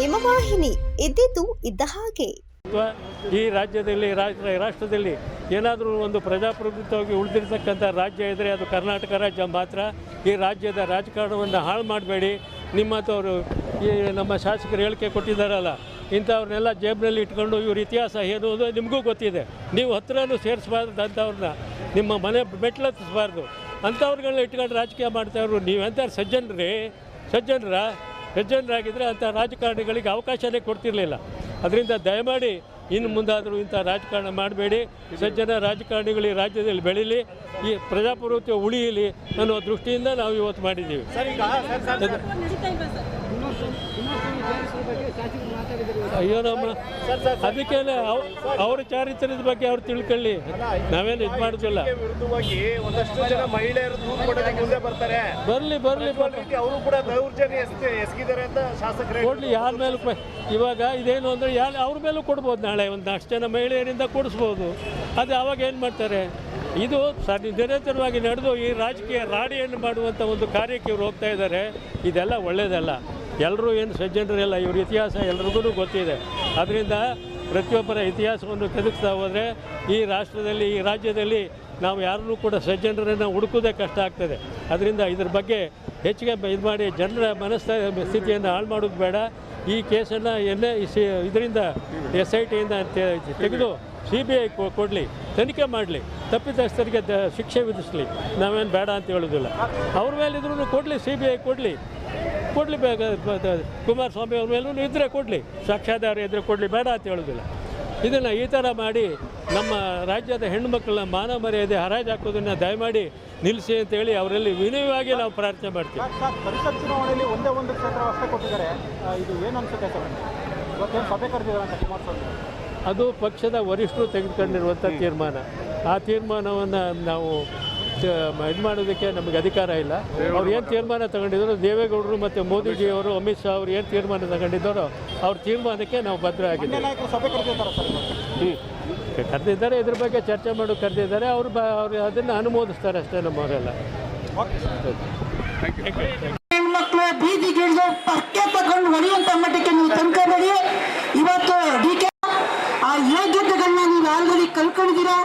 ಹಿಮವಾಹಿನಿ ಇದ್ದಿದ್ದು ಇದ್ದ ಹಾಗೆ. ಈ ರಾಜ್ಯದಲ್ಲಿ ರಾಷ್ಟ್ರದಲ್ಲಿ ಏನಾದರೂ ಒಂದು ಪ್ರಜಾಪ್ರಭುತ್ವವಾಗಿ ಉಳಿದಿರ್ತಕ್ಕಂಥ ರಾಜ್ಯ ಇದ್ದರೆ ಅದು ಕರ್ನಾಟಕ ರಾಜ್ಯ ಮಾತ್ರ. ಈ ರಾಜ್ಯದ ರಾಜಕಾರಣವನ್ನು ಹಾಳು ಮಾಡಬೇಡಿ. ನಿಮ್ಮಂಥವರು ಈ ನಮ್ಮ ಶಾಸಕರು ಹೇಳಿಕೆ ಕೊಟ್ಟಿದ್ದಾರಲ್ಲ, ಇಂಥವ್ರನ್ನೆಲ್ಲ ಜೇಬಿನಲ್ಲಿ ಇಟ್ಕೊಂಡು ಇವ್ರ ಇತಿಹಾಸ ಏನು ಅದು ನಿಮಗೂ ಗೊತ್ತಿದೆ. ನೀವು ಹತ್ರನೂ ಸೇರಿಸಬಾರ್ದು ಅಂಥವ್ರನ್ನ, ನಿಮ್ಮ ಮನೆ ಮೆಟ್ಲತ್ತಿಸಬಾರ್ದು ಅಂಥವ್ರುಗಳನ್ನ ಇಟ್ಕೊಂಡು ರಾಜಕೀಯ ಮಾಡ್ತಾಯಿದ್ರು. ನೀವೆಂಥ ಸಜ್ಜನರಾಗಿದ್ದರೆ ಅಂಥ ರಾಜಕಾರಣಿಗಳಿಗೆ ಅವಕಾಶನೇ ಕೊಡ್ತಿರಲಿಲ್ಲ. ಅದರಿಂದ ದಯಮಾಡಿ ಇನ್ನು ಮುಂದಾದರೂ ಇಂಥ ರಾಜಕಾರಣ ಮಾಡಬೇಡಿ. ಸಜ್ಜನ ರಾಜಕಾರಣಿಗಳು ಈ ರಾಜ್ಯದಲ್ಲಿ ಬೆಳೀಲಿ, ಈ ಪ್ರಜಾಪ್ರಭುತ್ವ ಉಳಿಯಲಿ ಅನ್ನೋ ದೃಷ್ಟಿಯಿಂದ ನಾವು ಇವತ್ತು ಮಾಡಿದ್ದೀವಿ. ಅಯ್ಯೋ ನಮ್ಮ ಅದಕ್ಕೆ ಅವ್ರ ಚಾರಿತ್ರ್ಯದ ಬಗ್ಗೆ ಅವ್ರು ತಿಳ್ಕೊಳ್ಳಿ, ನಾವೇನು ಇದು ಮಾಡೋದಿಲ್ಲ. ಬರಲಿ ಕೊಡ್ಲಿ. ಯಾರ ಮೇಲೂ ಇವಾಗ ಇದೇನು ಅಂದರೆ ಅವ್ರ ಮೇಲೂ ಕೊಡ್ಬೋದು. ನಾಳೆ ಒಂದು 4 ಜನ ಮಹಿಳೆಯರಿಂದ ಕೊಡಿಸ್ಬೋದು. ಅದು ಅವಾಗ ಏನು ಮಾಡ್ತಾರೆ? ಇದು ನಿರಂತರವಾಗಿ ನಡೆದು ಈ ರಾಜಕೀಯ ರಾಡಿಯನ್ನು ಮಾಡುವಂಥ ಒಂದು ಕಾರ್ಯಕ್ಕೆ ಇವ್ರು ಹೋಗ್ತಾ ಇದ್ದಾರೆ. ಇದೆಲ್ಲ ಒಳ್ಳೆಯದಲ್ಲ. ಎಲ್ಲರೂ ಏನು ಸಜ್ಜನರೆಲ್ಲ ಇವ್ರ ಇತಿಹಾಸ ಎಲ್ರಿಗೂ ಗೊತ್ತಿದೆ. ಅದರಿಂದ ಪ್ರತಿಯೊಬ್ಬರ ಇತಿಹಾಸವನ್ನು ಕೆದಕ್ತಾ ಹೋದರೆ ಈ ರಾಷ್ಟ್ರದಲ್ಲಿ, ಈ ರಾಜ್ಯದಲ್ಲಿ ನಾವು ಯಾರನ್ನೂ ಕೂಡ ಸಜ್ಜನರನ್ನು ಹುಡುಕೋದೇ ಕಷ್ಟ ಆಗ್ತದೆ. ಅದರಿಂದ ಇದ್ರ ಬಗ್ಗೆ ಹೆಚ್ಚಿಗೆ ಇದು ಮಾಡಿ ಜನರ ಸ್ಥಿತಿಯನ್ನು ಹಾಳು ಮಾಡೋದು ಬೇಡ. ಈ ಕೇಸನ್ನು ಇದರಿಂದ SITಯಿಂದ ತೆಗೆದು CBI ಕೊಡಲಿ, ತನಿಖೆ ಮಾಡಲಿ, ತಪ್ಪಿತಸ್ಥರಿಗೆ ಶಿಕ್ಷೆ ವಿಧಿಸಲಿ. ನಾವೇನು ಬೇಡ ಅಂತ ಹೇಳೋದಿಲ್ಲ. ಅವ್ರ ಮೇಲೆ ಇದ್ರೂ ಕೊಡಲಿ, CBI ಕೊಡಲಿ ಕುಮಾರಸ್ವಾಮಿ ಅವ್ರ ಮೇಲೂ ಇದ್ದರೆ ಕೊಡಲಿ, ಸಾಕ್ಷ್ಯಾಧಾರ ಇದ್ದರೆ ಕೊಡಲಿ, ಬೇಡ ಅಂತ ಹೇಳೋದಿಲ್ಲ. ಇದನ್ನು ಈ ಥರ ಮಾಡಿ ನಮ್ಮ ರಾಜ್ಯದ ಹೆಣ್ಣುಮಕ್ಕಳನ್ನ ಮಾನ ಮರ್ಯಾದೆ ಹರಾಜು ಹಾಕೋದನ್ನು ದಯಮಾಡಿ ನಿಲ್ಲಿಸಿ ಅಂತೇಳಿ ಅವರಲ್ಲಿ ವಿನಯವಾಗಿ ನಾವು ಪ್ರಾರ್ಥನೆ ಮಾಡ್ತೀವಿ. ಪರಿಷತ್ ಚುನಾವಣೆಯಲ್ಲಿ ಒಂದೇ ಒಂದು ಕ್ಷೇತ್ರ ಅಷ್ಟೇ ಕೊಟ್ಟಿದ್ದಾರೆ. ಇದು ಏನು ಅನ್ಸುತ್ತೆ ಸರ್? ಇವತ್ತೇನು ಸಭೆ ಕರೆದಿದ್ದಾರೆ ಅಂತ ಕುಮಾರಸ್ವಾಮಿ? ಅದು ಪಕ್ಷದ ವರಿಷ್ಠರು ತೆಗೆದುಕೊಂಡಿರುವಂಥ ತೀರ್ಮಾನ. ಆ ತೀರ್ಮಾನವನ್ನು ನಾವು ಇದು ಮಾಡೋದಕ್ಕೆ ನಮಗೆ ಅಧಿಕಾರ ಇಲ್ಲ. ಅವ್ರು ಏನು ತೀರ್ಮಾನ ತಗೊಂಡಿದ್ದಾರೋ, ದೇವೇಗೌಡರು ಮತ್ತು ಮೋದಿಜಿಯವರು, ಅಮಿತ್ ಶಾ ಅವರು ಏನು ತೀರ್ಮಾನ ತಗೊಂಡಿದ್ದಾರೋ ಅವ್ರ ತೀರ್ಮಾನಕ್ಕೆ ನಾವು ಬದ್ಧ ಆಗಿದ್ದೀವಿ. ಕರೆದಿದ್ದಾರೆ, ಇದ್ರ ಬಗ್ಗೆ ಚರ್ಚೆ ಮಾಡೋಕೆ ಕರೆದಿದ್ದಾರೆ. ಅವರು ಅದನ್ನು ಅನುಮೋದಿಸ್ತಾರೆ ಅಷ್ಟೇ ನಮ್ಮವರೆಲ್ಲ. ಹೆಣ್ಮಕ್ಳು ಬೀದಿಗಿಳಿದು ಪಕ್ಕೆ ತಗೊಂಡು ಹೊಡೆಯುವಂಥ ಮಟ್ಟಕ್ಕೆ ನೀವು ತಂದ್ಕೋಬೇಡಿ. ಇವತ್ತು DK ಆ ಯೋಗ್ಯತೆಗಳನ್ನ ನೀವು ಆಲ್ರೆಡಿ ಕಲ್ಕೊಂಡಿದ್ದೀರಾ.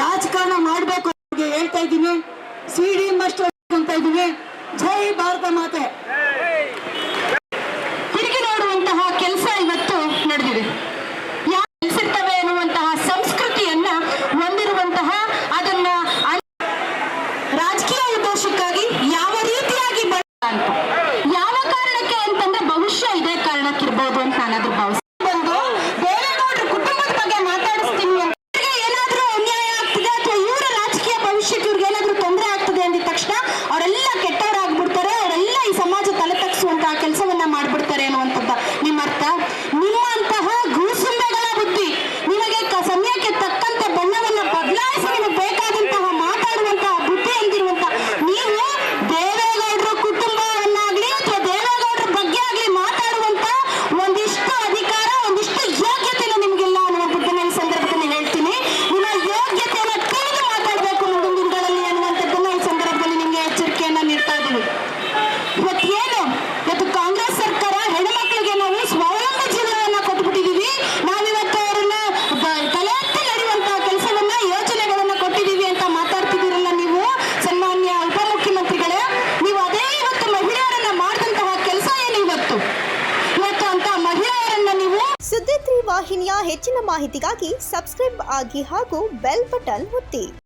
ರಾಜಕಾರಣ ಮಾಡಬೇಕು ಹೇಳ್ತಾ ಇದ್ದೀನಿ. CD ಮಾಸ್ಟರ್ ಅಂತ ಇದ್ದೀನಿ. ಜೈ ಭಾರತ ಮಾತೆ. ತಿರುಗಿ ನೋಡುವಂತಹ ಕೆಲಸ ಇವತ್ತು ನಡೆದಿದೆ. ಯಾರು ಕೆಲಸಿರ್ತವೆ ಅನ್ನುವಂತಹ ಸಂಸ್ಕೃತಿಯನ್ನ ಹೊಂದಿರುವಂತಹ, ಅದನ್ನ ರಾಜಕೀಯ ಉದ್ದೇಶಕ್ಕಾಗಿ ಯಾವ ರೀತಿಯಾಗಿ ಯಾವ ಕಾರಣಕ್ಕೆ ಅಂತಂದ್ರೆ ಬಹುಶಃ ಇದೇ ಕಾರಣಕ್ಕಿರ್ಬೋದು ಅಂತ ನಾನು ಭಾವಿಸ್ತೀನಿ. ಬಂದು ದೇವೇಗೌಡರ ಕುಟುಂಬದ ಬಗ್ಗೆ ಮಾತಾಡಿಸ್ತೀನಿ. ಏನಾದ್ರೂ ಅನ್ಯಾಯ ಆಗ್ತದೆ ಅಥವಾ ಇವರ ರಾಜಕೀಯ ಭವಿಷ್ಯಕ್ಕೆ ಇವ್ರಿಗೆ ಏನಾದ್ರೂ ತೊಂದರೆ ಆಗ್ತದೆ ಅಂದಿದ ತಕ್ಷಣ ಅವರೆಲ್ಲ ಕೆಟ್ಟವರಾಗ್ಬಿಡ್ತಾರೆ, ಅವರೆಲ್ಲ ಈ ಸಮಾಜ ತಲೆ ತಗ್ಸುವಂತಹ ಕೆಲಸವನ್ನ ಮಾಡ್ಬಿಡ್ತಾರೆ ಅನ್ನುವಂಥದ್ದು ನಿಮ್ಮ ಅರ್ಥ. ನಿಮ್ಮಂತಹ ಗೂಸುಂಬೆಗಳ ಬುದ್ಧಿ, ನಿಮಗೆ ಸಮಯಕ್ಕೆ ತಕ್ಕಂತೆ ಬಣ್ಣವನ್ನ ಬದಲಾಯಿಸಿ ನಿಮಗೆ ಬೇಕಾದಂತಹ ಮಾತಾಡುವಂತಹ ಬುದ್ಧಿ ಅಂದಿರುವಂತಹ ನೀವು ದೇವೇಗೌಡರ ಕುಟುಂಬವನ್ನಾಗ್ಲಿ ಅಥವಾ ದೇವೇಗೌಡರ ಬಗ್ಗೆ ಆಗ್ಲಿ ಮಾತಾಡುವಂತ ಒಂದಿಷ್ಟು ಅಧಿಕಾರ, ಒಂದಿಷ್ಟು ಯೋಗ್ಯತೆನ ನಿಮ್ಗಿಲ್ಲ ಅನ್ನುವಂಥದ್ದನ್ನ ಈ ಸಂದರ್ಭದಲ್ಲಿ ಹೇಳ್ತೀನಿ. ನಿಮ್ಮ ಯೋಗ್ಯತೆಯನ್ನ ತಿಳಿದು ಮಾತಾಡಬೇಕು ಮುಂದಿನ ದಿನಗಳಲ್ಲಿ ಅನ್ನುವಂಥದ್ದನ್ನ ಈ ಸಂದರ್ಭದಲ್ಲಿ ನಿಮ್ಗೆ ಎಚ್ಚರಿಕೆಯನ್ನ ನೀಡ್ತಾ ಇದ್ದೀವಿ. ಇವತ್ತು ಕಾಂಗ್ರೆಸ್ ಸರ್ಕಾರ ಹೆಣ್ಮಕ್ಳಿಗೆ ನಾವು ಸ್ವಾವಲಂಬಿ ಜೀವನವನ್ನ ಕೊಟ್ಬಿಟ್ಟಿದೀವಿ. ನಾವಿವತ್ತು ಅವರನ್ನ ತಲೆ ಎತ್ತಿ ನಡೆಯುವಂತಹ ಕೆಲಸವನ್ನ, ಯೋಜನೆಗಳನ್ನ ಕೊಟ್ಟಿದೀವಿ ಅಂತ ಮಾತಾಡ್ತಿದ್ದೀರಲ್ಲ ನೀವು ಸನ್ಮಾನ್ಯ ಉಪಮುಖ್ಯಮಂತ್ರಿಗಳೇ. ನೀವು ಅದೇ ಇವತ್ತು ಮಹಿಳೆಯರನ್ನ ಮಾಡಿದಂತಹ ಕೆಲಸ ಏನು? ಇವತ್ತು ಅಂತ ಮಹಿಳೆಯರನ್ನ ನೀವು. ಸುದ್ದಿ 3 ವಾಹಿನಿಯ ಹೆಚ್ಚಿನ ಮಾಹಿತಿಗಾಗಿ ಸಬ್ಸ್ಕ್ರೈಬ್ ಆಗಿ ಹಾಗೂ ಬೆಲ್ ಬಟನ್ ಒತ್ತಿ.